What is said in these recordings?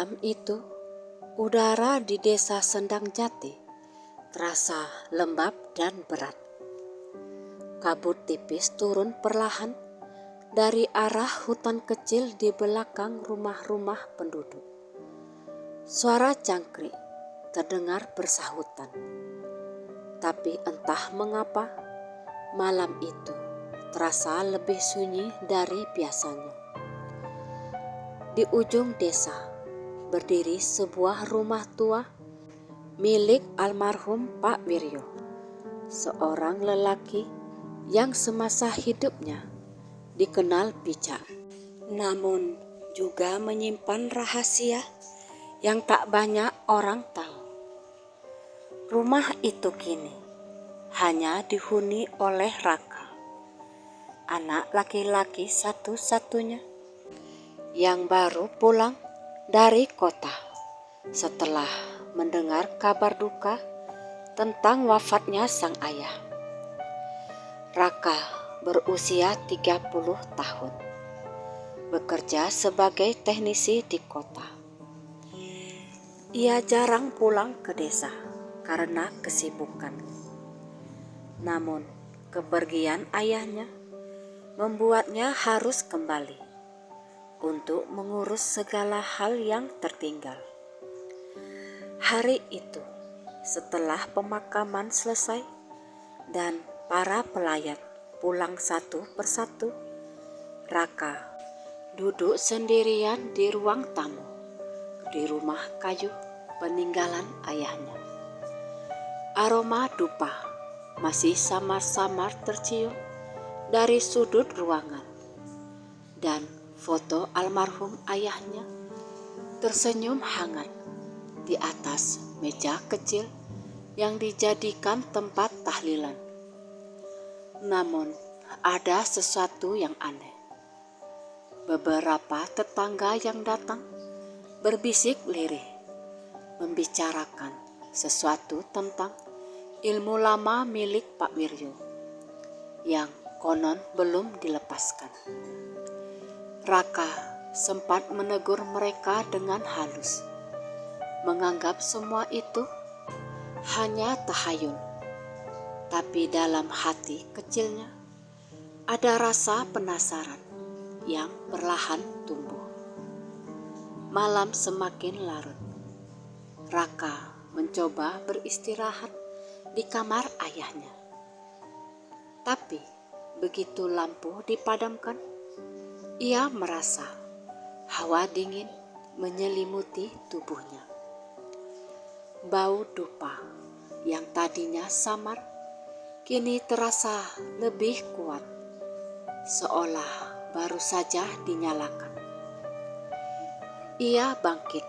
Malam itu, udara di desa Sendang Jati terasa lembab dan berat. Kabut tipis turun perlahan dari arah hutan kecil di belakang rumah-rumah penduduk. Suara cangkrik terdengar bersahutan. Tapi entah mengapa, malam itu terasa lebih sunyi dari biasanya. Di ujung desa berdiri sebuah rumah tua milik almarhum Pak Wiryo, seorang lelaki yang semasa hidupnya dikenal bijak, namun juga menyimpan rahasia yang tak banyak orang tahu. Rumah itu kini hanya dihuni oleh Raka, anak laki-laki satu-satunya yang baru pulang dari kota setelah mendengar kabar duka tentang wafatnya sang ayah. Raka berusia 30 tahun, bekerja sebagai teknisi di kota. Ia jarang pulang ke desa karena kesibukan. Namun, kepergian ayahnya membuatnya harus kembali untuk mengurus segala hal yang tertinggal. Hari itu, setelah pemakaman selesai dan para pelayat pulang satu persatu, Raka duduk sendirian di ruang tamu di rumah kayu peninggalan ayahnya. Aroma dupa masih samar-samar tercium dari sudut ruangan, dan foto almarhum ayahnya tersenyum hangat di atas meja kecil yang dijadikan tempat tahlilan. Namun ada sesuatu yang aneh. Beberapa tetangga yang datang berbisik lirih, membicarakan sesuatu tentang ilmu lama milik Pak Wiryo yang konon belum dilepaskan. Raka sempat menegur mereka dengan halus, menganggap semua itu hanya tahayul. Tapi dalam hati kecilnya ada rasa penasaran yang perlahan tumbuh. Malam semakin larut. Raka mencoba beristirahat di kamar ayahnya. Tapi begitu lampu dipadamkan, ia merasa hawa dingin menyelimuti tubuhnya. Bau dupa yang tadinya samar kini terasa lebih kuat, seolah baru saja dinyalakan. Ia bangkit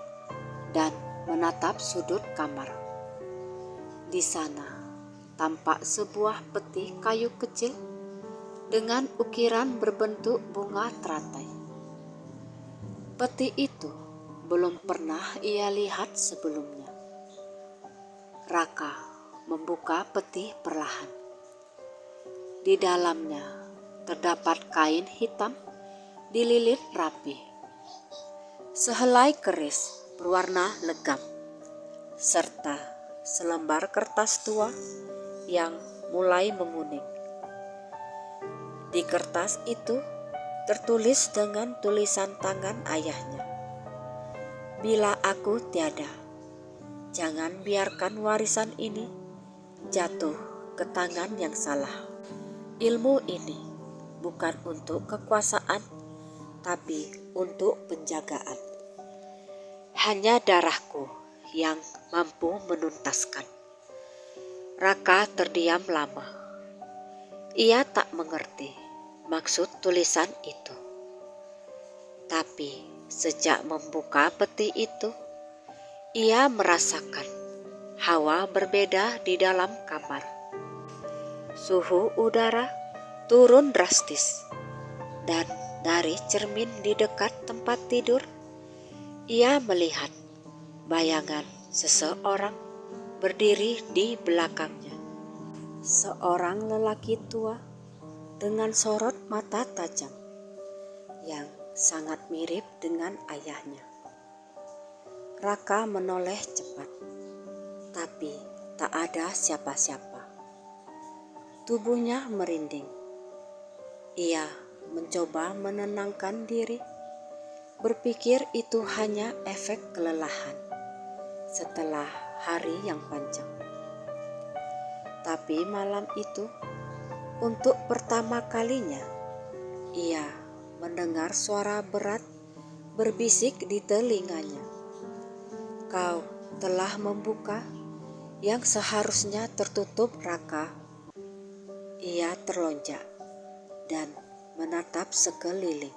dan menatap sudut kamar. Di sana tampak sebuah peti kayu kecil dengan ukiran berbentuk bunga teratai. Peti itu belum pernah ia lihat sebelumnya. Raka membuka peti perlahan. Di dalamnya terdapat kain hitam dililit rapi, sehelai keris berwarna legam, serta selembar kertas tua yang mulai menguning. Di kertas itu tertulis dengan tulisan tangan ayahnya, "Bila aku tiada, jangan biarkan warisan ini jatuh ke tangan yang salah. Ilmu ini bukan untuk kekuasaan, tapi untuk penjagaan. Hanya darahku yang mampu menuntaskan." Raka terdiam lama. Ia tak mengerti maksud tulisan itu. Tapi sejak membuka peti itu, ia merasakan hawa berbeda di dalam kamar. Suhu udara turun drastis, dan dari cermin di dekat tempat tidur, ia melihat bayangan seseorang berdiri di belakangnya. Seorang lelaki tua dengan sorot mata tajam yang sangat mirip dengan ayahnya. Raka menoleh cepat, tapi tak ada siapa-siapa. Tubuhnya merinding. Ia mencoba menenangkan diri, berpikir itu hanya efek kelelahan setelah hari yang panjang. Tapi malam itu, untuk pertama kalinya, ia mendengar suara berat berbisik di telinganya. Kau telah membuka yang seharusnya tertutup, Raka. Ia terlonjak dan menatap sekeliling.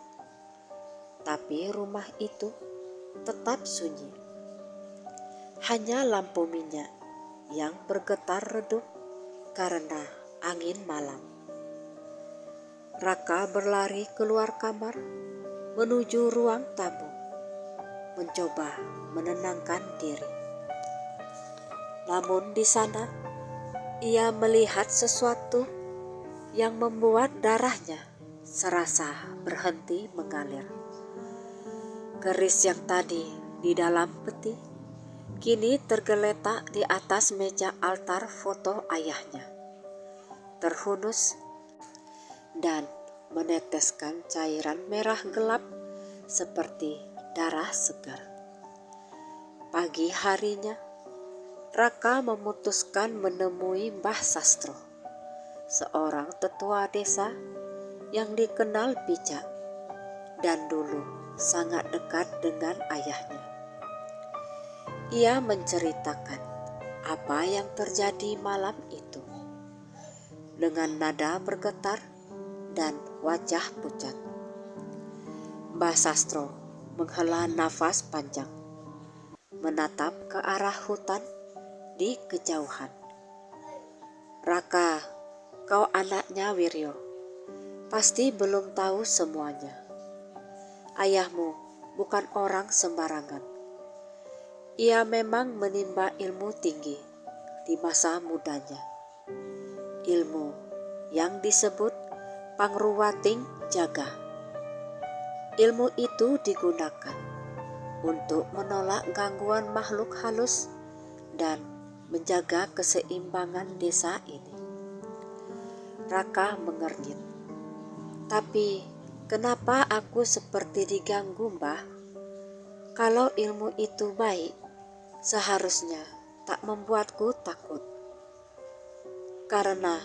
Tapi rumah itu tetap sunyi. Hanya lampu minyak yang bergetar redup karena angin malam. Raka berlari keluar kamar menuju ruang tamu, mencoba menenangkan diri. Namun di sana ia melihat sesuatu yang membuat darahnya serasa berhenti mengalir. Keris yang tadi di dalam peti kini tergeletak di atas meja altar foto ayahnya, terhunus dan meneteskan cairan merah gelap seperti darah segar. Pagi harinya, Raka memutuskan menemui Mbah Sastro, seorang tetua desa yang dikenal bijak dan dulu sangat dekat dengan ayahnya. Ia menceritakan apa yang terjadi malam itu dengan nada bergetar dan wajah pucat. Mbah Sastro menghela nafas panjang, menatap ke arah hutan di kejauhan. Raka, kau anaknya Wiryo, pasti belum tahu semuanya. Ayahmu bukan orang sembarangan. Ia memang menimba ilmu tinggi di masa mudanya. Ilmu yang disebut Pangruwating Jaga. Ilmu itu digunakan untuk menolak gangguan makhluk halus dan menjaga keseimbangan desa ini. Raka mengernyit. Tapi kenapa aku seperti diganggu, Mbah? Kalau ilmu itu baik, seharusnya tak membuatku takut. Karena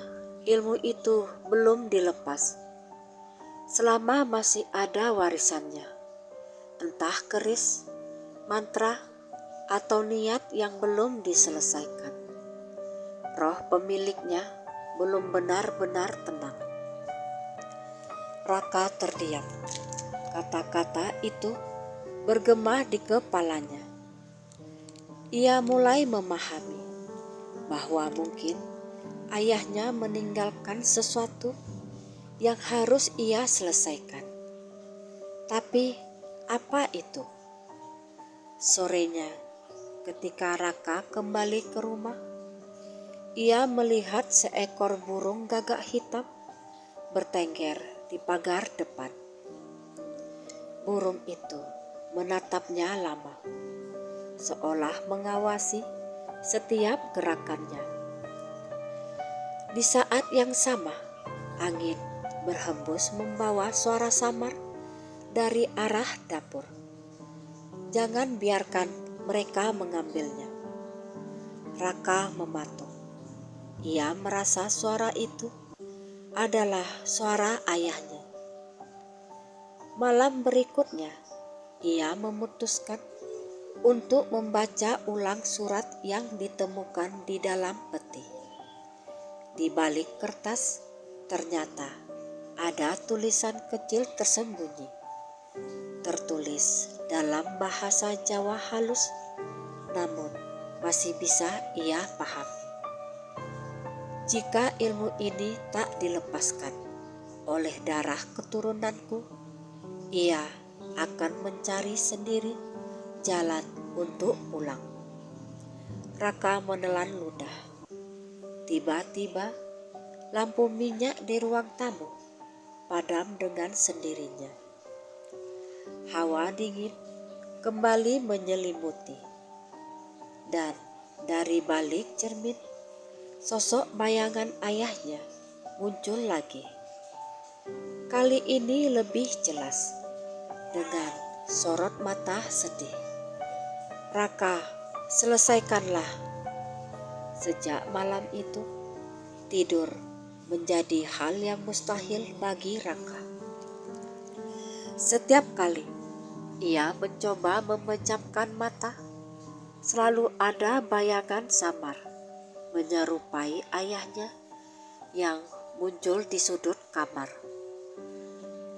ilmu itu belum dilepas. Selama masih ada warisannya, entah keris, mantra, atau niat yang belum diselesaikan, roh pemiliknya belum benar-benar tenang. Raka terdiam. Kata-kata itu bergema di kepalanya. Ia mulai memahami bahwa mungkin ayahnya meninggalkan sesuatu yang harus ia selesaikan. Tapi apa itu? Sorenya, ketika Raka kembali ke rumah, ia melihat seekor burung gagak hitam bertengger di pagar depan. Burung itu menatapnya lama, seolah mengawasi setiap gerakannya. Di saat yang sama, angin berhembus membawa suara samar dari arah dapur. Jangan biarkan mereka mengambilnya. Raka mematung. Ia merasa suara itu adalah suara ayahnya. Malam berikutnya, ia memutuskan untuk membaca ulang surat yang ditemukan di dalam peti. Di balik kertas, ternyata ada tulisan kecil tersembunyi, tertulis dalam bahasa Jawa halus, namun masih bisa ia pahami. Jika ilmu ini tak dilepaskan oleh darah keturunanku, ia akan mencari sendiri jalan untuk pulang. Raka menelan ludah. Tiba-tiba lampu minyak di ruang tamu padam dengan sendirinya. Hawa dingin kembali menyelimuti Dan dari balik cermin, sosok bayangan ayahnya muncul lagi. Kali ini lebih jelas, dengan sorot mata sedih. "Raka, selesaikanlah." Sejak malam itu, tidur menjadi hal yang mustahil bagi Raka. Setiap kali ia mencoba memejamkan mata, selalu ada bayangan samar menyerupai ayahnya yang muncul di sudut kamar.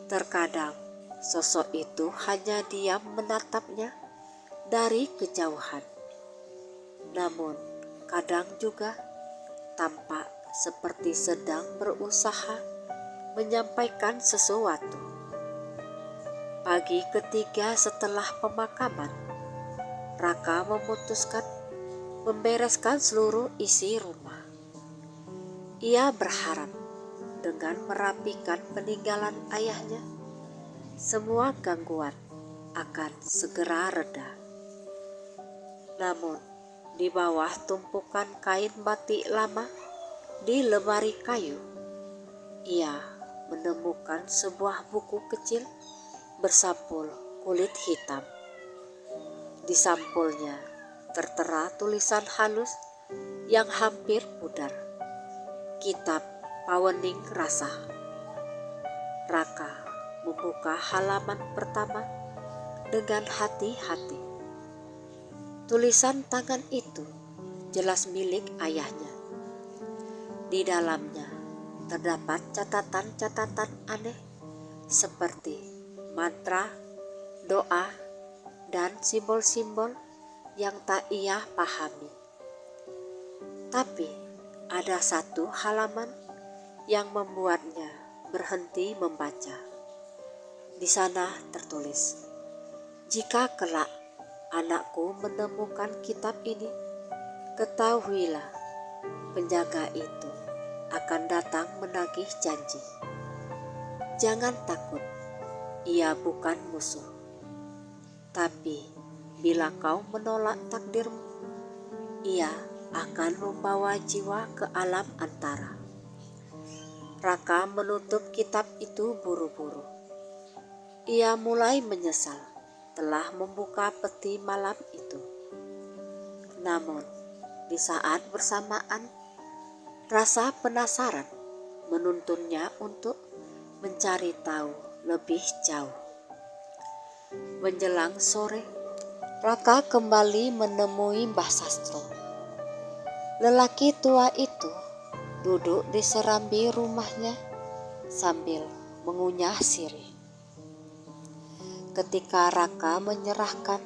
Terkadang sosok itu hanya diam menatapnya dari kejauhan. Namun kadang juga tampak seperti sedang berusaha menyampaikan sesuatu. Pagi ketiga setelah pemakaman, Raka memutuskan membereskan seluruh isi rumah. Ia berharap dengan merapikan peninggalan ayahnya, semua gangguan akan segera reda. Namun, di bawah tumpukan kain batik lama di lemari kayu, ia menemukan sebuah buku kecil bersampul kulit hitam. Di sampulnya tertera tulisan halus yang hampir pudar. "Kitab Pawening Rasa." Raka membuka halaman pertama dengan hati-hati. Tulisan tangan itu jelas milik ayahnya. Di dalamnya terdapat catatan-catatan aneh seperti mantra, doa, dan simbol-simbol yang tak ia pahami. Tapi ada satu halaman yang membuatnya berhenti membaca. Di sana tertulis, "Jika kelak anakku menemukan kitab ini, ketahuilah penjaga itu akan datang menagih janji. Jangan takut, ia bukan musuh. Tapi bila kau menolak takdirmu, ia akan membawa jiwa ke alam antara." Raka menutup kitab itu buru-buru. Ia mulai menyesal telah membuka peti malam itu. Namun, di saat bersamaan, rasa penasaran menuntunnya untuk mencari tahu lebih jauh. Menjelang sore, Raka kembali menemui Mbah Sastro. Lelaki tua itu duduk di serambi rumahnya sambil mengunyah sirih. Ketika Raka menyerahkan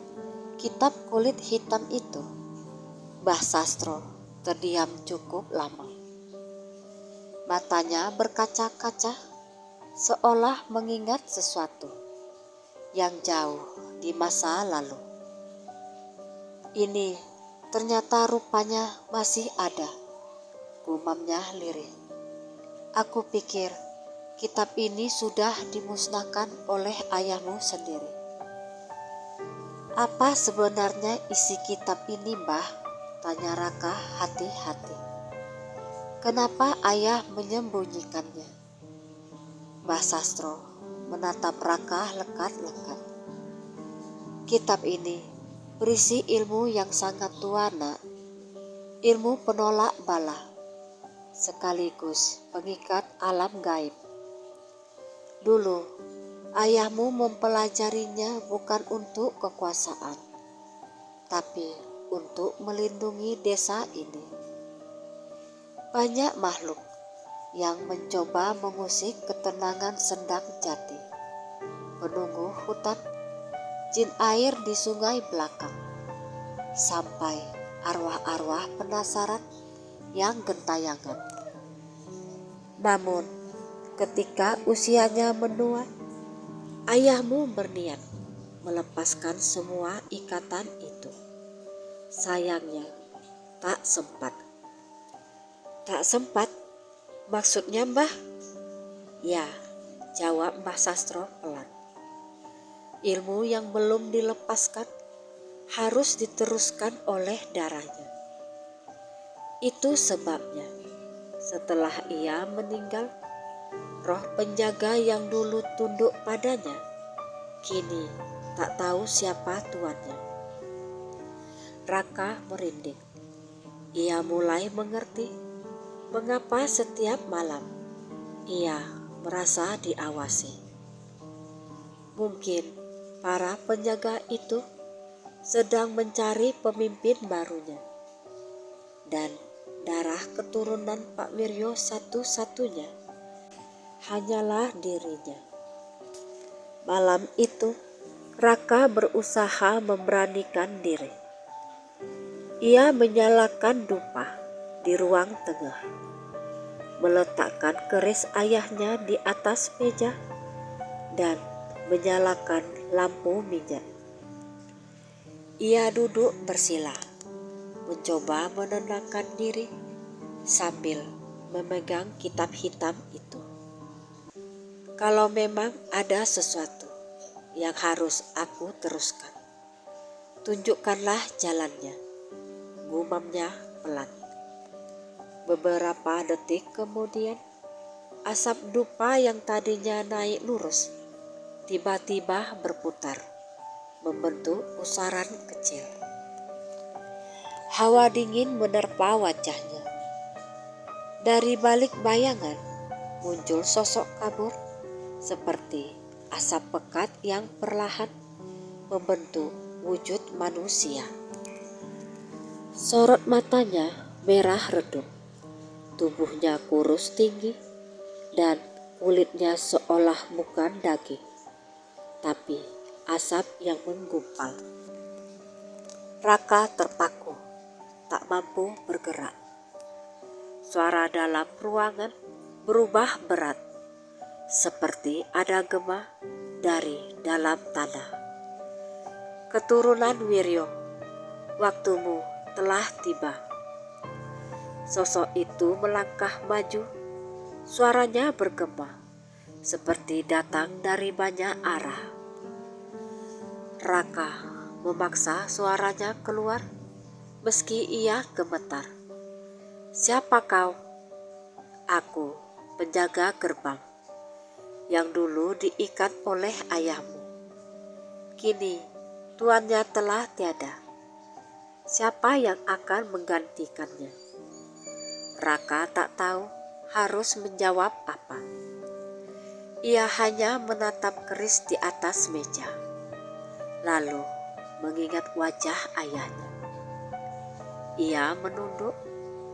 kitab kulit hitam itu, Mbah Sastro terdiam cukup lama. Matanya berkaca-kaca seolah mengingat sesuatu yang jauh di masa lalu. "Ini ternyata rupanya masih ada," gumamnya lirih. "Aku pikir kitab ini sudah dimusnahkan oleh ayahmu sendiri." "Apa sebenarnya isi kitab ini, Mbah?" tanya Raka hati-hati. "Kenapa ayah menyembunyikannya?" Mbah Sastro menatap Raka lekat-lekat. "Kitab ini berisi ilmu yang sangat tua, Nak. Ilmu penolak bala, sekaligus pengikat alam gaib. Dulu, ayahmu mempelajarinya bukan untuk kekuasaan, tapi untuk melindungi desa ini. Banyak makhluk yang mencoba mengusik ketenangan Sendang Jati, penunggu hutan, jin air di sungai belakang, sampai arwah-arwah penasaran yang gentayangan. Namun, ketika usianya menua, ayahmu berniat melepaskan semua ikatan itu. Sayangnya, tak sempat." "Tak sempat? Maksudnya, Mbah?" "Ya," jawab Mbah Sastro pelan. "Ilmu yang belum dilepaskan harus diteruskan oleh darahnya. Itu sebabnya setelah ia meninggal, roh penjaga yang dulu tunduk padanya kini tak tahu siapa tuannya. Raka merinding. Ia mulai mengerti mengapa setiap malam ia merasa diawasi. Mungkin para penjaga itu sedang mencari pemimpin barunya, dan darah keturunan Pak Wiryo satu-satunya hanyalah dirinya. Malam itu Raka berusaha memberanikan diri. Ia menyalakan dupa di ruang tengah, meletakkan keris ayahnya di atas meja, dan menyalakan lampu minyak. Ia duduk bersila, mencoba menenangkan diri sambil memegang kitab hitam itu. Kalau memang ada sesuatu yang harus aku teruskan, tunjukkanlah jalannya, gumamnya pelan. Beberapa detik kemudian, asap dupa yang tadinya naik lurus tiba-tiba berputar, membentuk pusaran kecil. Hawa dingin menerpa wajahnya. Dari balik bayangan muncul sosok kabur seperti asap pekat yang perlahan membentuk wujud manusia. Sorot matanya merah redup. Tubuhnya kurus tinggi dan kulitnya seolah bukan daging, tapi asap yang menggumpal. Raka terpaku, tak mampu bergerak. Suara dalam ruangan berubah berat, seperti ada gema dari dalam tanah. Keturunan Wiryo, waktumu telah tiba. Sosok itu melangkah maju, suaranya bergema, seperti datang dari banyak arah. Raka memaksa suaranya keluar, meski ia gemetar. Siapa kau? Aku, penjaga gerbang, yang dulu diikat oleh ayahmu. Kini, tuannya telah tiada. Siapa yang akan menggantikannya? Raka tak tahu harus menjawab apa. Ia hanya menatap keris di atas meja, lalu mengingat wajah ayahnya. Ia menunduk,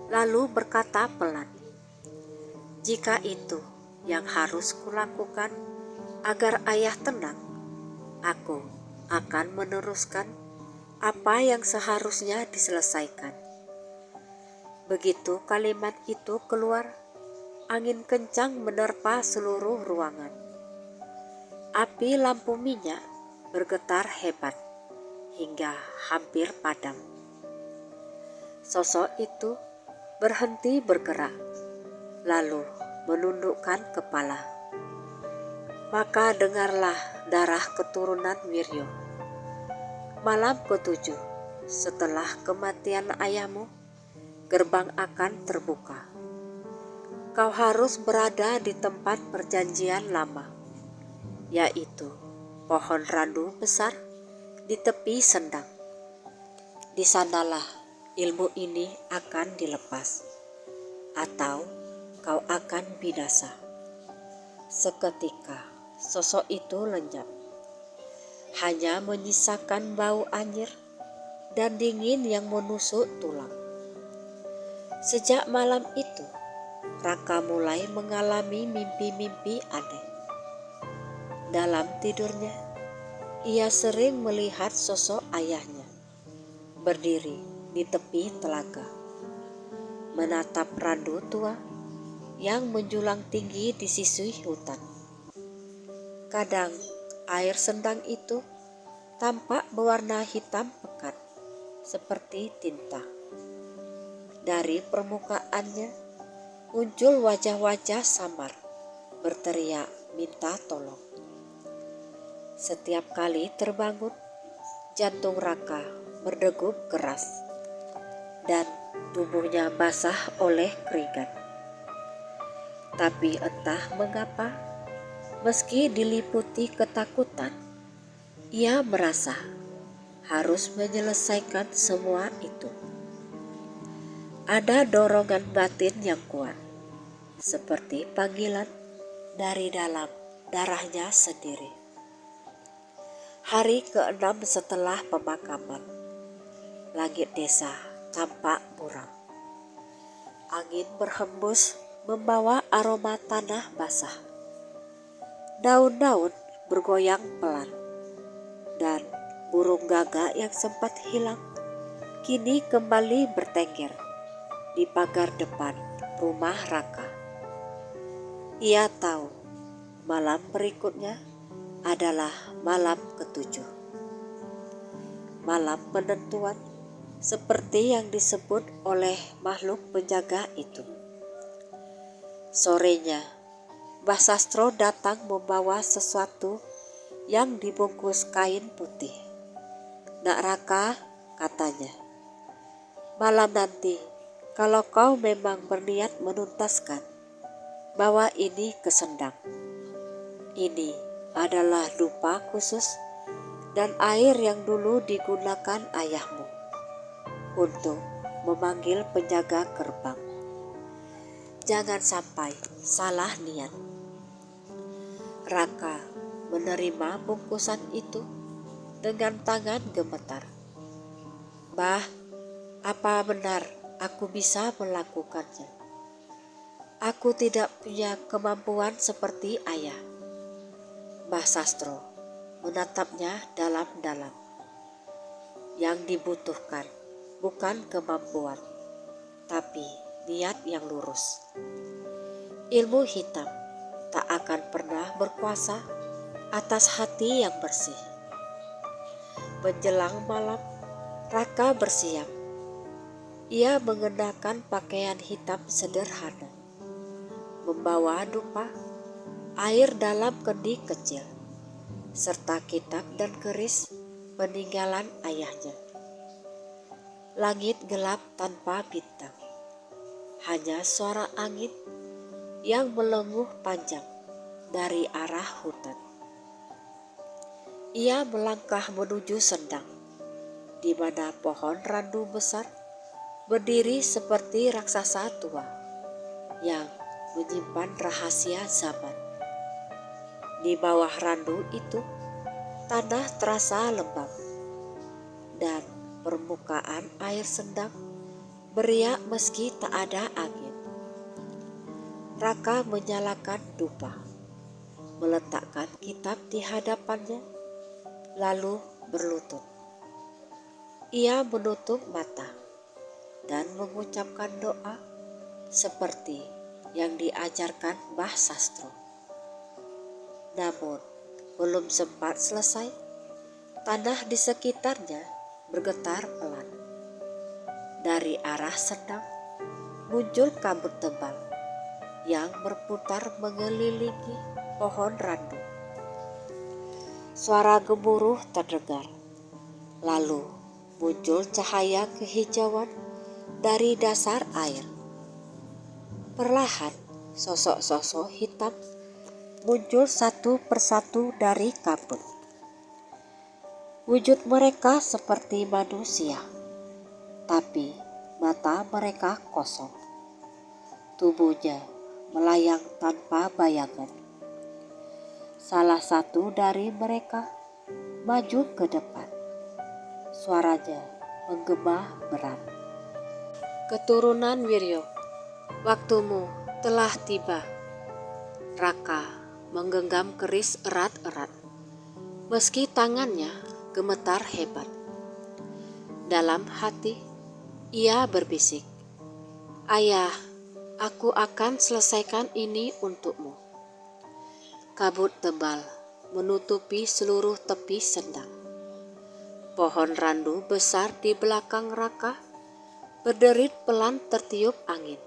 lalu berkata pelan, "Jika itu yang harus kulakukan agar ayah tenang, aku akan meneruskan apa yang seharusnya diselesaikan." Begitu kalimat itu keluar, angin kencang menerpa seluruh ruangan. Api lampu minyak bergetar hebat hingga hampir padam. Sosok itu berhenti bergerak, lalu menundukkan kepala. Maka dengarlah darah keturunan Wiryo. Malam ke-7 setelah kematian ayahmu, gerbang akan terbuka. Kau harus berada di tempat perjanjian lama, yaitu pohon randu besar di tepi sendang. Di sanalah ilmu ini akan dilepas, atau kau akan binasa. Seketika sosok itu lenyap, hanya menyisakan bau anyir dan dingin yang menusuk tulang. Sejak malam itu, Raka mulai mengalami mimpi-mimpi aneh. Dalam tidurnya, ia sering melihat sosok ayahnya berdiri di tepi telaga, menatap randu tua yang menjulang tinggi di sisi hutan. Kadang air sendang itu tampak berwarna hitam pekat seperti tinta. Dari permukaannya muncul wajah-wajah samar berteriak minta tolong. Setiap kali terbangun, jantung Raka berdegup keras dan tubuhnya basah oleh keringat. Tapi entah mengapa, meski diliputi ketakutan, ia merasa harus menyelesaikan semua itu. Ada dorongan batin yang kuat, seperti panggilan dari dalam darahnya sendiri. Hari ke-6 setelah pemakaman, langit desa tampak buram. Angin berhembus membawa aroma tanah basah. Daun-daun bergoyang pelan, dan burung gagak yang sempat hilang kini kembali bertengger di pagar depan rumah Raka. Ia tahu malam berikutnya adalah malam ketujuh. Malam penentuan seperti yang disebut oleh makhluk penjaga itu. Sorenya, Mbah Sastro datang membawa sesuatu yang dibungkus kain putih. "Nak Raka," katanya, "malam nanti kalau kau memang berniat menuntaskan, bawa ini ke Sendang. Ini adalah dupa khusus dan air yang dulu digunakan ayahmu untuk memanggil penjaga gerbang. Jangan sampai salah niat." Raka menerima bungkusan itu dengan tangan gemetar. "Mbah, apa benar aku bisa melakukannya? Aku tidak punya kemampuan seperti ayah." Mbah Sastro menatapnya dalam-dalam. Yang dibutuhkan bukan kemampuan, tapi niat yang lurus. Ilmu hitam tak akan pernah berkuasa atas hati yang bersih. Menjelang malam, Raka bersiap. Ia mengenakan pakaian hitam sederhana, membawa dupa, air dalam kendi kecil, serta kitab dan keris peninggalan ayahnya. Langit gelap tanpa bintang, hanya suara angin yang melenguh panjang dari arah hutan. Ia melangkah menuju Sendang, di mana pohon randu besar berdiri seperti raksasa tua yang menyimpan rahasia zaman. Di bawah randu itu, tanah terasa lembab, dan permukaan air Sendang beriak meski tak ada angin. Raka menyalakan dupa, meletakkan kitab di hadapannya, lalu berlutut. Ia menutup mata dan mengucapkan doa seperti yang diajarkan Mbah Sastro. Namun, belum sempat selesai, tanah di sekitarnya bergetar pelan. Dari arah Sendang muncul kabut tebal yang berputar mengelilingi pohon randu. Suara gemuruh terdengar, lalu muncul cahaya kehijauan dari dasar air. Perlahan, sosok-sosok hitam muncul satu persatu dari kabut. Wujud mereka seperti manusia, tapi mata mereka kosong. Tubuhnya melayang tanpa bayangan. Salah satu dari mereka maju ke depan. Suaranya menggema berat. "Keturunan Wiryo, waktumu telah tiba." Raka menggenggam keris erat-erat, meski tangannya gemetar hebat. Dalam hati, ia berbisik, "Ayah, aku akan selesaikan ini untukmu." Kabut tebal menutupi seluruh tepi Sendang. Pohon randu besar di belakang Raka berderit pelan tertiup angin,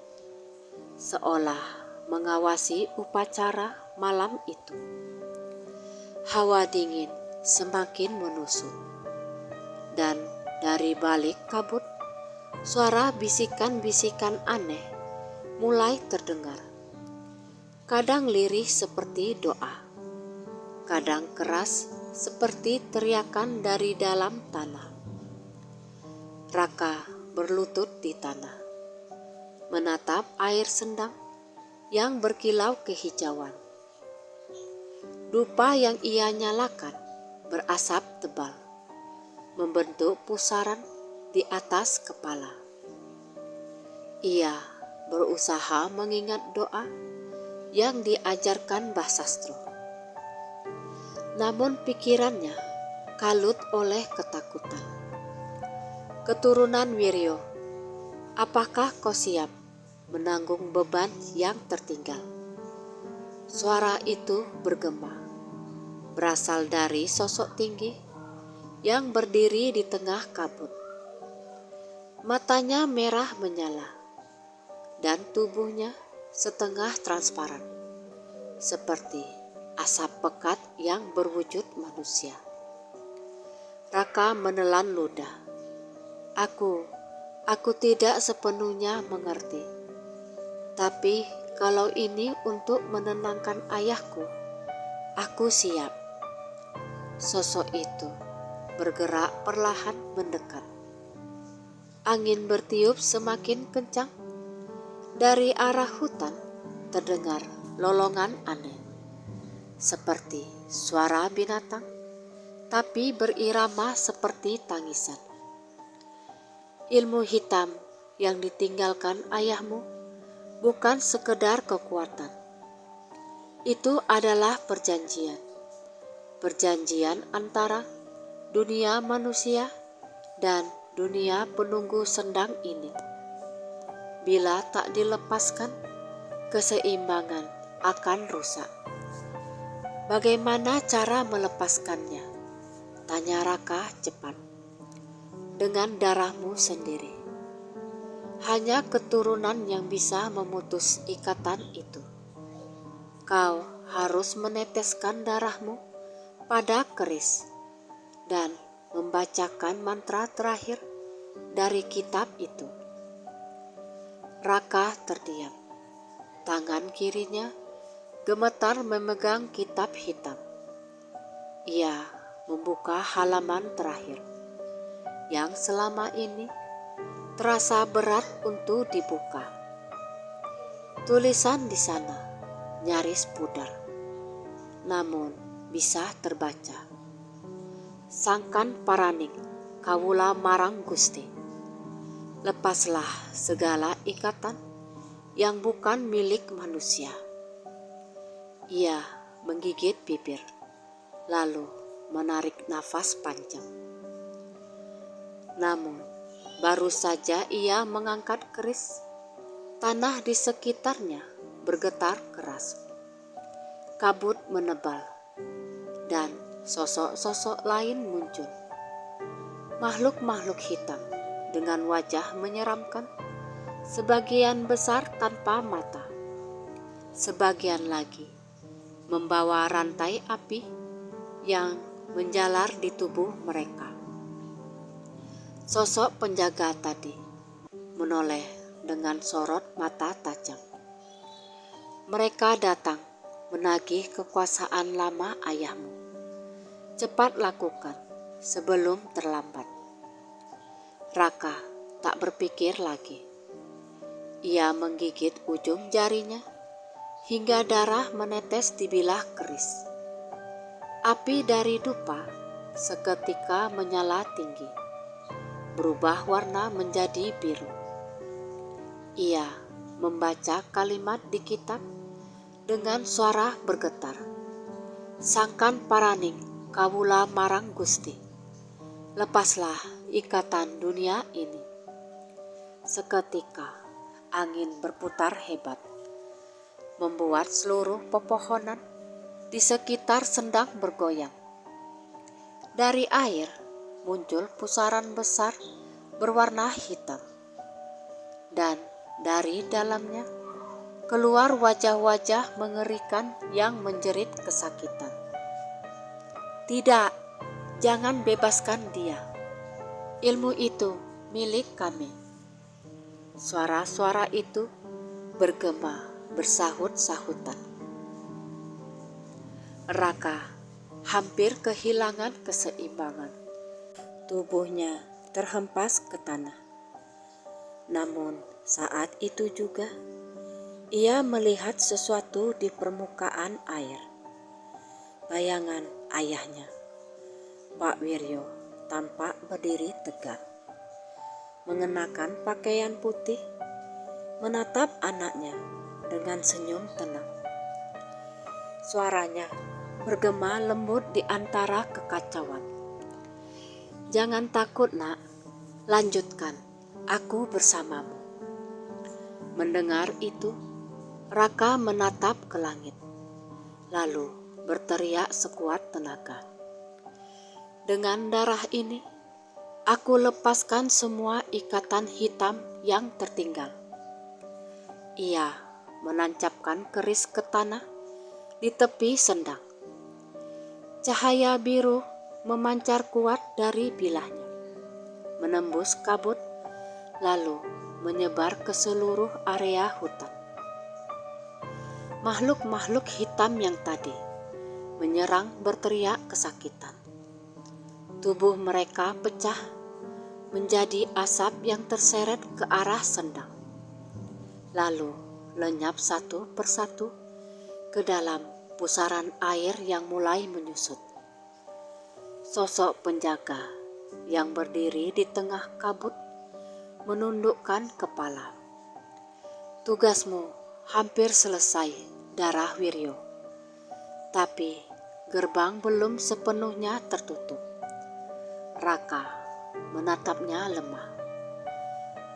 seolah mengawasi upacara malam itu. Hawa dingin semakin menusuk, dan dari Dari balik kabut, suara bisikan-bisikan aneh mulai terdengar. Kadang lirih seperti doa, kadang keras seperti teriakan dari dalam tanah. Raka berlutut di tanah, menatap air sendang yang berkilau kehijauan. Dupa yang ia nyalakan berasap tebal, membentuk pusaran di atas kepala. Ia berusaha mengingat doa yang diajarkan Mbah Sastro. Namun pikirannya kalut oleh ketakutan. Keturunan Wiryo, apakah kau siap menanggung beban yang tertinggal? Suara itu bergema, berasal dari sosok tinggi yang berdiri di tengah kabut. Matanya merah menyala, dan tubuhnya setengah transparan, seperti asap pekat yang berwujud manusia. Raka menelan ludah. Aku tidak sepenuhnya mengerti. Tapi kalau ini untuk menenangkan ayahku, aku siap. Sosok itu bergerak perlahan mendekat. Angin bertiup semakin kencang. Dari arah hutan terdengar lolongan aneh, seperti suara binatang, tapi berirama seperti tangisan. Ilmu hitam yang ditinggalkan ayahmu bukan sekedar kekuatan. Itu adalah perjanjian. Perjanjian antara dunia manusia dan dunia penunggu sendang ini. Bila tak dilepaskan, keseimbangan akan rusak. Bagaimana cara melepaskannya? Tanya Raka cepat. Dengan darahmu sendiri. Hanya keturunan yang bisa memutus ikatan itu. Kau harus meneteskan darahmu pada keris dan membacakan mantra terakhir dari kitab itu. Raka terdiam. Tangan kirinya gemetar memegang kitab hitam. Ia membuka halaman terakhir yang selama ini terasa berat untuk dibuka. Tulisan di sana nyaris pudar, namun bisa terbaca. Sangkan paraning kawula marang Gusti. Lepaslah segala ikatan yang bukan milik manusia. Ia menggigit bibir, lalu menarik nafas panjang. Namun, baru saja ia mengangkat keris, tanah di sekitarnya bergetar keras. Kabut menebal, dan sosok-sosok lain muncul. Makhluk-makhluk hitam dengan wajah menyeramkan, sebagian besar tanpa mata, sebagian lagi membawa rantai api yang menjalar di tubuh mereka. Sosok penjaga tadi menoleh dengan sorot mata tajam. Mereka datang menagih kekuasaan lama ayahmu. Cepat lakukan sebelum terlambat. Raka tak berpikir lagi. Ia menggigit ujung jarinya hingga darah menetes di bilah keris. Api dari dupa seketika menyala tinggi, berubah warna menjadi biru. Ia membaca kalimat di kitab dengan suara bergetar. Sangkan paraning kawula marang Gusti. Lepaslah ikatan dunia ini. Seketika angin berputar hebat, membuat seluruh pepohonan di sekitar sendang bergoyang. Dari air muncul pusaran besar berwarna hitam, dan dari dalamnya keluar wajah-wajah mengerikan yang menjerit kesakitan. Tidak, jangan bebaskan dia. Ilmu itu milik kami. Suara-suara itu bergema bersahut-sahutan. Raka hampir kehilangan keseimbangan. Tubuhnya terhempas ke tanah. Namun saat itu juga ia melihat sesuatu di permukaan air. Bayangan ayahnya, Pak Wiryo, tampak berdiri tegak, mengenakan pakaian putih, menatap anaknya dengan senyum tenang. Suaranya bergema lembut di antara kekacauan. "Jangan takut, Nak. Lanjutkan, aku bersamamu." Mendengar itu, Raka menatap ke langit, lalu berteriak sekuat tenaga. "Dengan darah ini, aku lepaskan semua ikatan hitam yang tertinggal." Ia menancapkan keris ke tanah di tepi sendang. Cahaya biru memancar kuat dari bilahnya, menembus kabut, lalu menyebar ke seluruh area hutan. Makhluk-makhluk hitam yang tadi menyerang berteriak kesakitan. Tubuh mereka pecah menjadi asap yang terseret ke arah sendang, lalu lenyap satu persatu ke dalam pusaran air yang mulai menyusut. Sosok penjaga yang berdiri di tengah kabut menundukkan kepala. "Tugasmu hampir selesai, Darah Wiryo. Tapi gerbang belum sepenuhnya tertutup." Raka menatapnya lemah.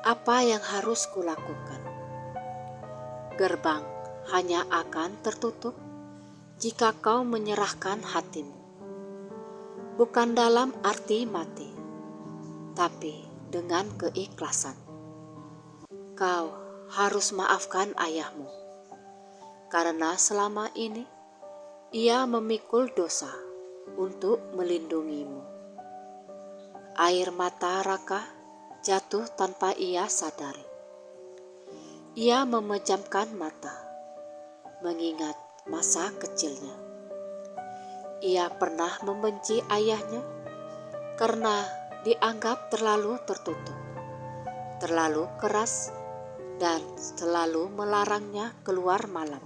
"Apa yang harus kulakukan?" "Gerbang hanya akan tertutup jika kau menyerahkan hatimu. Bukan dalam arti mati, tapi dengan keikhlasan. Kau harus maafkan ayahmu, karena selama ini ia memikul dosa untuk melindungimu." Air mata Raka jatuh tanpa ia sadari. Ia memejamkan mata, mengingat masa kecilnya. Ia pernah membenci ayahnya karena dianggap terlalu tertutup, terlalu keras, dan selalu melarangnya keluar malam.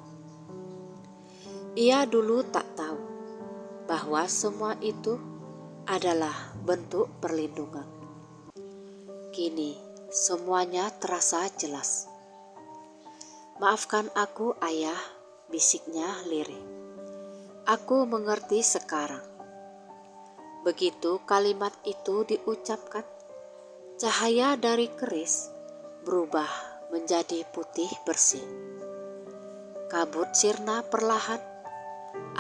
Ia dulu tak tahu bahwa semua itu adalah bentuk perlindungan. Kini semuanya terasa jelas. "Maafkan aku, Ayah," bisiknya lirih. "Aku mengerti sekarang." Begitu kalimat itu diucapkan, cahaya dari keris berubah menjadi putih bersih. Kabut sirna perlahan,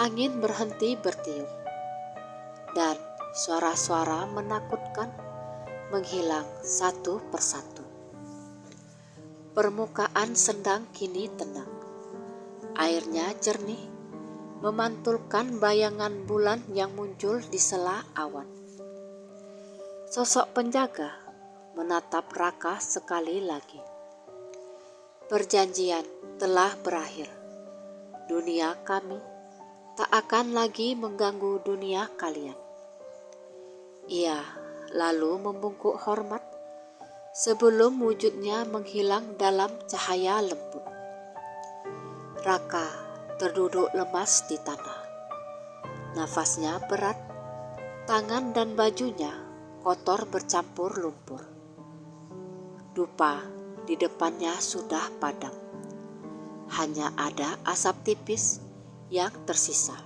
angin berhenti bertiup, dan suara-suara menakutkan menghilang satu persatu. Permukaan sendang kini tenang. Airnya jernih, memantulkan bayangan bulan yang muncul di sela awan. Sosok penjaga menatap Raka sekali lagi. "Perjanjian telah berakhir. Dunia kami tak akan lagi mengganggu dunia kalian." Ia lalu membungkuk hormat sebelum wujudnya menghilang dalam cahaya lembut. Raka terduduk lemas di tanah. Nafasnya berat, tangan dan bajunya kotor bercampur lumpur. Dupa di depannya sudah padam. Hanya ada asap tipis yang tersisa.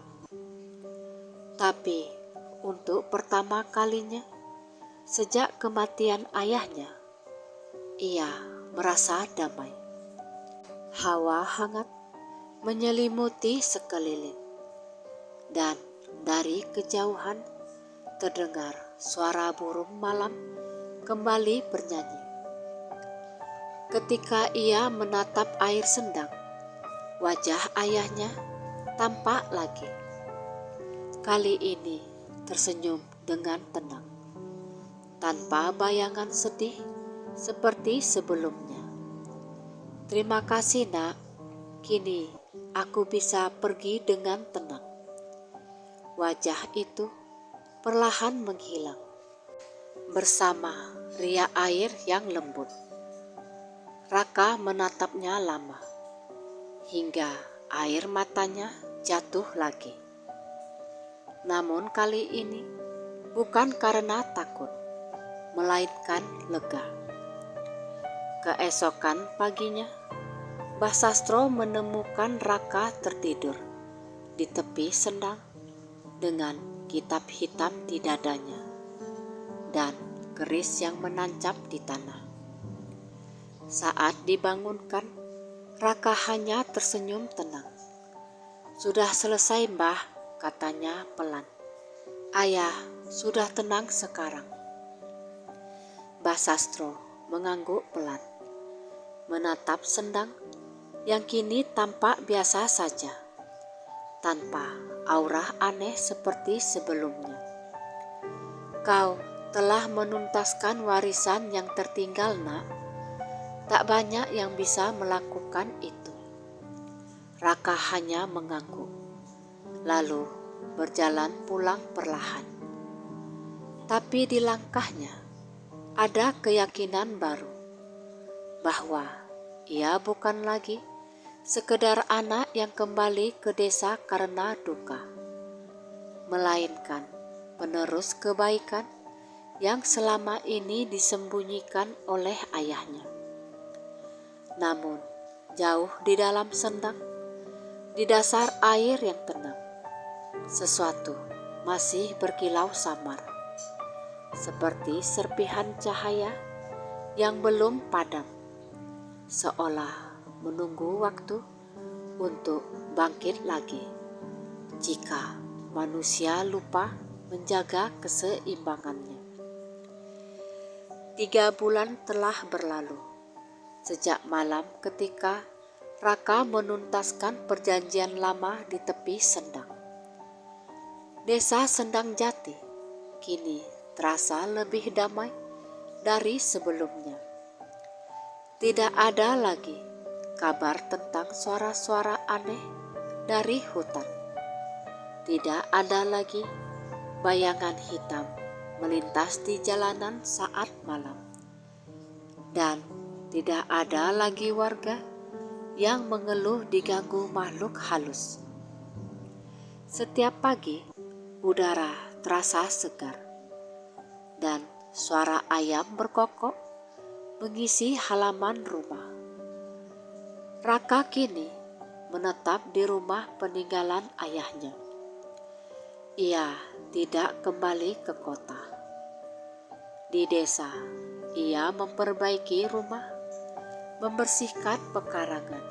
Tapi untuk pertama kalinya sejak kematian ayahnya, ia merasa damai. Hawa hangat menyelimuti sekeliling, dan dari kejauhan terdengar suara burung malam kembali bernyanyi. Ketika ia menatap air sendang, wajah ayahnya tampak lagi. Kali ini tersenyum dengan tenang. tanpa bayangan sedih seperti sebelumnya. Terima kasih nak, kini aku bisa pergi dengan tenang. Wajah itu perlahan menghilang bersama riak air yang lembut. Raka menatapnya lama hingga air matanya jatuh lagi. Namun kali ini bukan karena takut, melainkan lega. Keesokan paginya, Mbah Sastro menemukan Raka tertidur di tepi sendang dengan kitab hitam di dadanya dan keris yang menancap di tanah. Saat dibangunkan, Raka hanya tersenyum tenang. "Sudah selesai, Mbah," katanya pelan. "Ayah sudah tenang sekarang." Mbah Sastro mengangguk pelan, menatap sendang yang kini tampak biasa saja, tanpa aura aneh seperti sebelumnya. "Kau telah menuntaskan warisan yang tertinggal, nak. Tak banyak yang bisa melakukan itu." Raka hanya mengangguk, lalu berjalan pulang perlahan. Tapi di langkahnya ada keyakinan baru bahwa ia bukan lagi sekedar anak yang kembali ke desa karena duka, melainkan penerus kebaikan yang selama ini disembunyikan oleh ayahnya. Namun jauh di dalam sendang, di dasar air yang tenang, sesuatu masih berkilau samar, seperti serpihan cahaya yang belum padam, seolah menunggu waktu untuk bangkit lagi jika manusia lupa menjaga keseimbangannya. 3 bulan telah berlalu sejak malam ketika Raka menuntaskan perjanjian lama di tepi sendang. Desa Sendang Jati kini terasa lebih damai dari sebelumnya. Tidak ada lagi kabar tentang suara-suara aneh dari hutan. Tidak ada lagi bayangan hitam melintas di jalanan saat malam. Dan tidak ada lagi warga yang mengeluh diganggu makhluk halus. Setiap pagi, udara terasa segar, dan suara ayam berkokok mengisi halaman rumah. Raka kini menetap di rumah peninggalan ayahnya. Ia tidak kembali ke kota. Di desa, ia memperbaiki rumah, membersihkan pekarangan,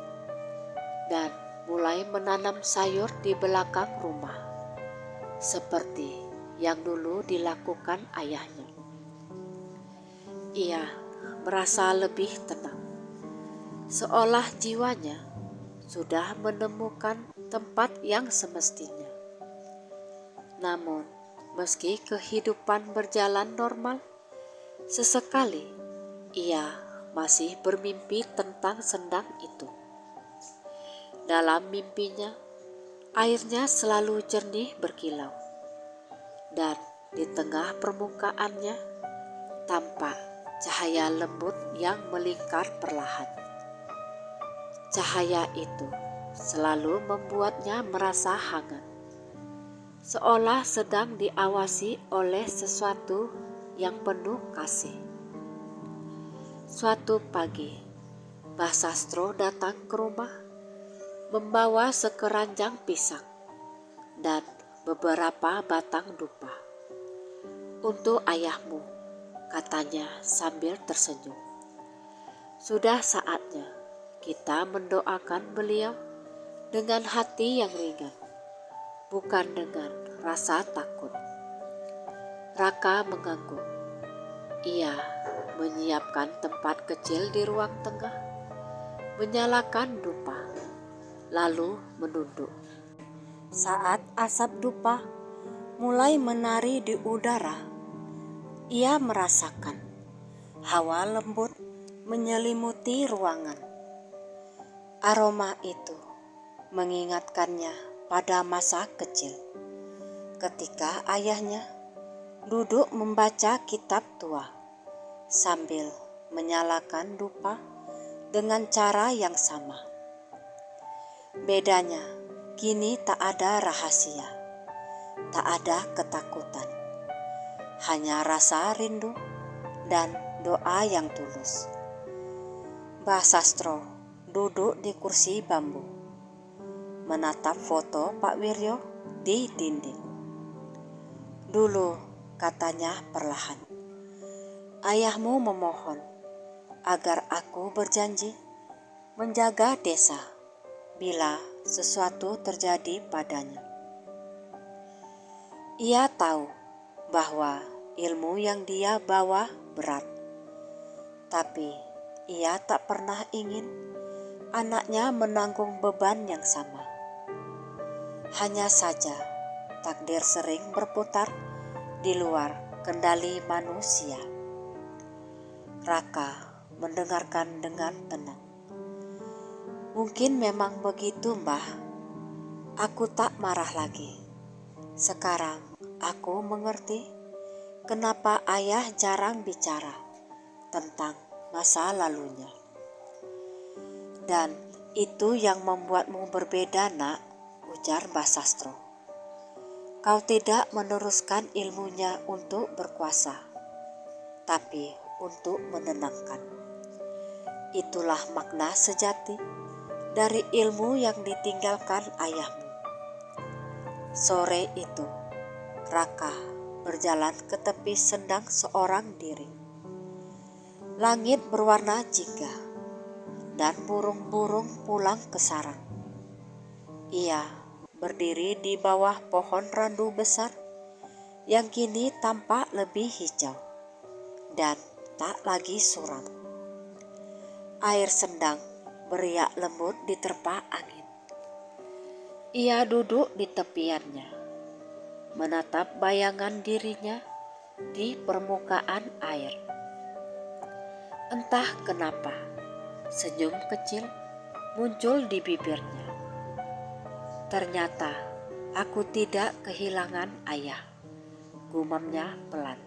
dan mulai menanam sayur di belakang rumah, seperti yang dulu dilakukan ayahnya. Ia merasa lebih tenang, seolah jiwanya sudah menemukan tempat yang semestinya. Namun, meski kehidupan berjalan normal, sesekali ia masih bermimpi tentang sendang itu. Dalam mimpinya, airnya selalu jernih berkilau, dan di tengah permukaannya tampak cahaya lembut yang melingkar perlahan. Cahaya itu selalu membuatnya merasa hangat, seolah sedang diawasi oleh sesuatu yang penuh kasih. Suatu pagi, Mbah Sastro datang ke rumah, membawa sekeranjang pisang dan beberapa batang dupa. "Untuk ayahmu," katanya sambil tersenyum. "Sudah saatnya kita mendoakan beliau dengan hati yang ringan, bukan dengan rasa takut." Raka mengangguk. Ia menyiapkan tempat kecil di ruang tengah, menyalakan dupa, lalu menunduk. Saat asap dupa mulai menari di udara, Ia merasakan hawa lembut menyelimuti ruangan. Aroma itu mengingatkannya pada masa kecil, ketika ayahnya duduk membaca kitab tua sambil menyalakan dupa dengan cara yang sama. Bedanya, kini tak ada rahasia, tak ada ketakutan, hanya rasa rindu dan doa yang tulus. Mbah Sastro duduk di kursi bambu, menatap foto Pak Wiryo di dinding. Dulu, katanya perlahan, ayahmu memohon agar aku berjanji menjaga desa bila sesuatu terjadi padanya. Ia tahu bahwa ilmu yang dia bawa berat, tapi ia tak pernah ingin anaknya menanggung beban yang sama. Hanya saja takdir sering berputar di luar kendali manusia. Raka mendengarkan dengan tenang. Mungkin memang begitu, Mbah. Aku tak marah lagi. Sekarang aku mengerti kenapa ayah jarang bicara tentang masa lalunya. Dan itu yang membuatmu berbeda, Nak, ujar Mbah Sastro. Kau tidak meneruskan ilmunya untuk berkuasa, tapi untuk menenangkan. Itulah makna sejati dari ilmu yang ditinggalkan ayahmu. Sore itu, Raka berjalan ke tepi sendang seorang diri. Langit berwarna jingga dan burung-burung pulang ke sarang. Ia berdiri di bawah pohon randu besar yang kini tampak lebih hijau dan tak lagi suram. Air sendang beriak lembut diterpa angin. Ia duduk di tepiannya, menatap bayangan dirinya di permukaan air. Entah kenapa, senyum kecil muncul di bibirnya. Ternyata aku tidak kehilangan ayah, gumamnya pelan.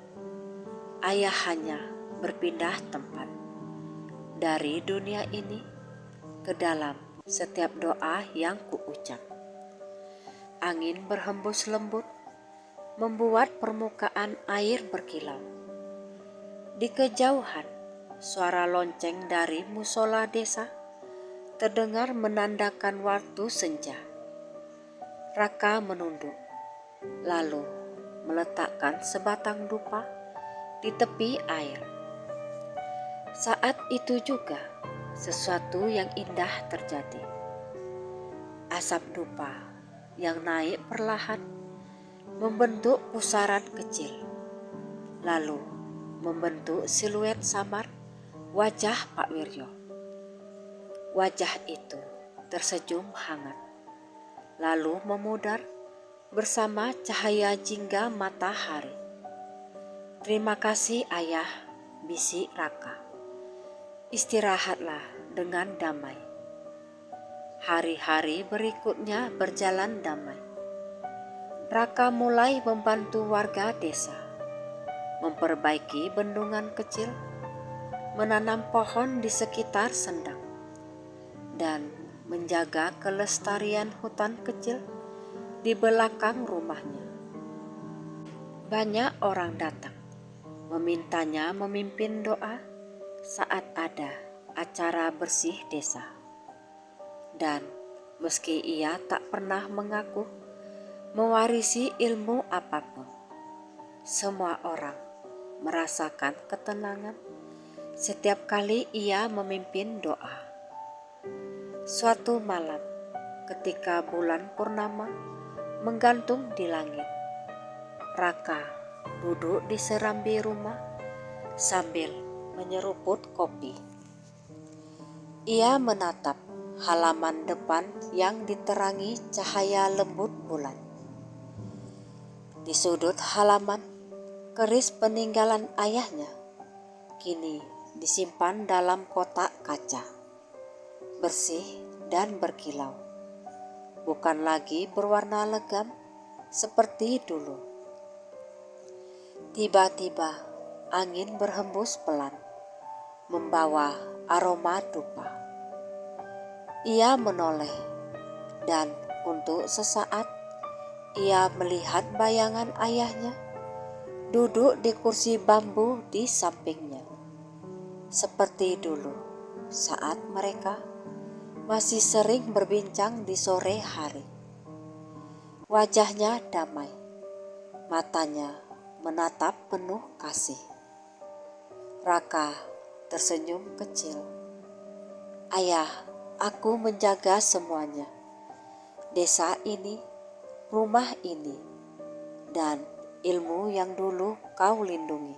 Ayah hanya berpindah tempat dari dunia ini ke dalam setiap doa yang kuucap. Angin berhembus lembut, membuat permukaan air berkilau. Di kejauhan, suara lonceng dari musola desa terdengar menandakan waktu senja. Raka menunduk, lalu meletakkan sebatang dupa di tepi air. Saat itu juga sesuatu yang indah terjadi. Asap dupa yang naik perlahan membentuk pusaran kecil, lalu membentuk siluet samar wajah Pak Wiryo. Wajah itu tersenyum hangat, lalu memudar bersama cahaya jingga matahari. Terima kasih ayah, bisik Raka. Istirahatlah dengan damai. Hari-hari berikutnya berjalan damai. Raka mulai membantu warga desa, memperbaiki bendungan kecil, menanam pohon di sekitar sendang, dan menjaga kelestarian hutan kecil di belakang rumahnya. Banyak orang datang memintanya memimpin doa saat ada acara bersih desa. Dan meski ia tak pernah mengaku mewarisi ilmu apapun, semua orang merasakan ketenangan setiap kali ia memimpin doa. Suatu malam, ketika bulan purnama menggantung di langit, Raka duduk di serambi rumah sambil menyeruput kopi. Ia menatap halaman depan yang diterangi cahaya lembut bulan. Di sudut halaman Keris peninggalan ayahnya kini disimpan dalam kotak kaca, bersih dan berkilau, bukan lagi berwarna legam seperti dulu. Tiba-tiba angin berhembus pelan, membawa aroma dupa. Ia menoleh, dan untuk sesaat ia melihat bayangan ayahnya duduk di kursi bambu di sampingnya, seperti dulu saat mereka masih sering berbincang di sore hari. Wajahnya damai, matanya menatap penuh kasih. Raka tersenyum kecil. Ayah, aku menjaga semuanya. Desa ini, rumah ini, dan ilmu yang dulu kau lindungi.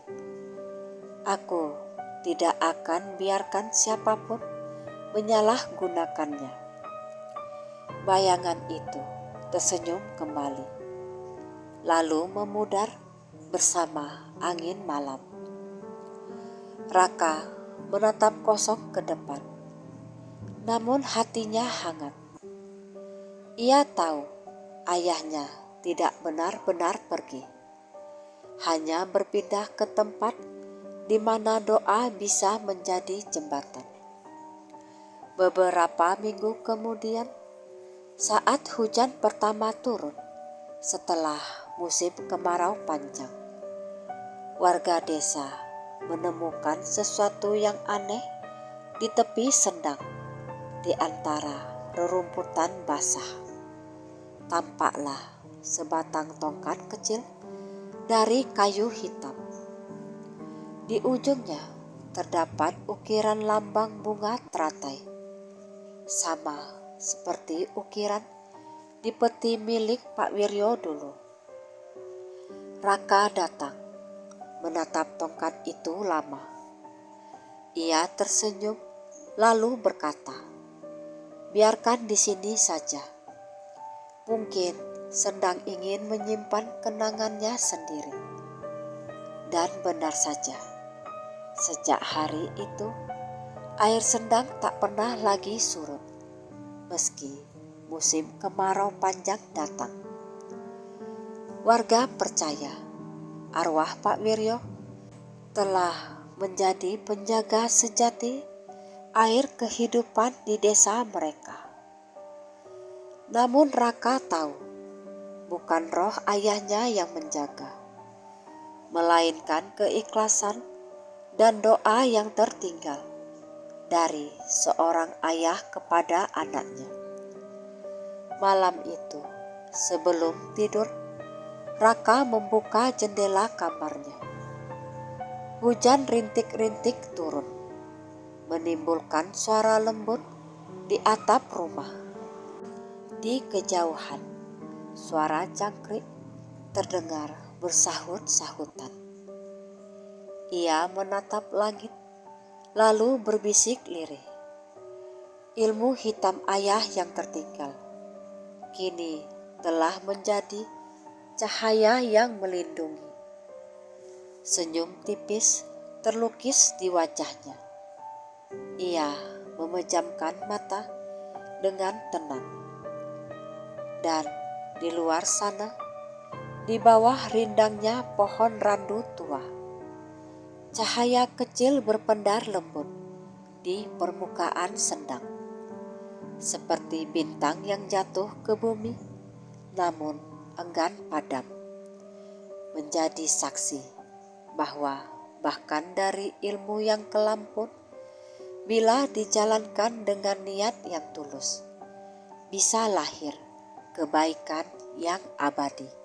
Aku tidak akan biarkan siapapun menyalahgunakannya. Bayangan itu tersenyum kembali, lalu memudar bersama angin malam. Raka menatap kosong ke depan, namun hatinya hangat. Ia tahu ayahnya tidak benar-benar pergi, hanya berpindah ke tempat di mana doa bisa menjadi jembatan. Beberapa minggu kemudian, saat hujan pertama turun setelah musim kemarau panjang, warga desa menemukan sesuatu yang aneh di tepi sendang di antara rerumputan basah. Tampaklah sebatang tongkat kecil dari kayu hitam. Di ujungnya terdapat ukiran lambang bunga teratai, sama seperti ukiran di peti milik Pak Wiryo dulu. Raka datang, menatap tongkat itu lama. Ia tersenyum lalu berkata, "Biarkan di sini saja. Mungkin Sendang ingin menyimpan kenangannya sendiri." Dan benar saja, sejak hari itu air Sendang tak pernah lagi surut, meski musim kemarau panjang datang. Warga percaya arwah Pak Wiryo telah menjadi penjaga sejati air kehidupan di desa mereka. Namun Raka tahu, bukan roh ayahnya yang menjaga, melainkan keikhlasan dan doa yang tertinggal dari seorang ayah kepada anaknya. Malam itu, sebelum tidur, Raka membuka jendela kamarnya. Hujan rintik-rintik turun, menimbulkan suara lembut di atap rumah. Di kejauhan, suara jangkrik terdengar bersahut-sahutan. Ia menatap langit, lalu berbisik lirih. Ilmu hitam ayah yang tertinggal kini telah menjadi cahaya yang melindungi. Senyum tipis terlukis di wajahnya. Ia memejamkan mata dengan tenang. Dan di luar sana, di bawah rindangnya pohon randu tua, cahaya kecil berpendar lembut di permukaan Sendang, seperti bintang yang jatuh ke bumi, namun enggan padam, menjadi saksi bahwa bahkan dari ilmu yang kelam pun, bila dijalankan dengan niat yang tulus, bisa lahir kebaikan yang abadi.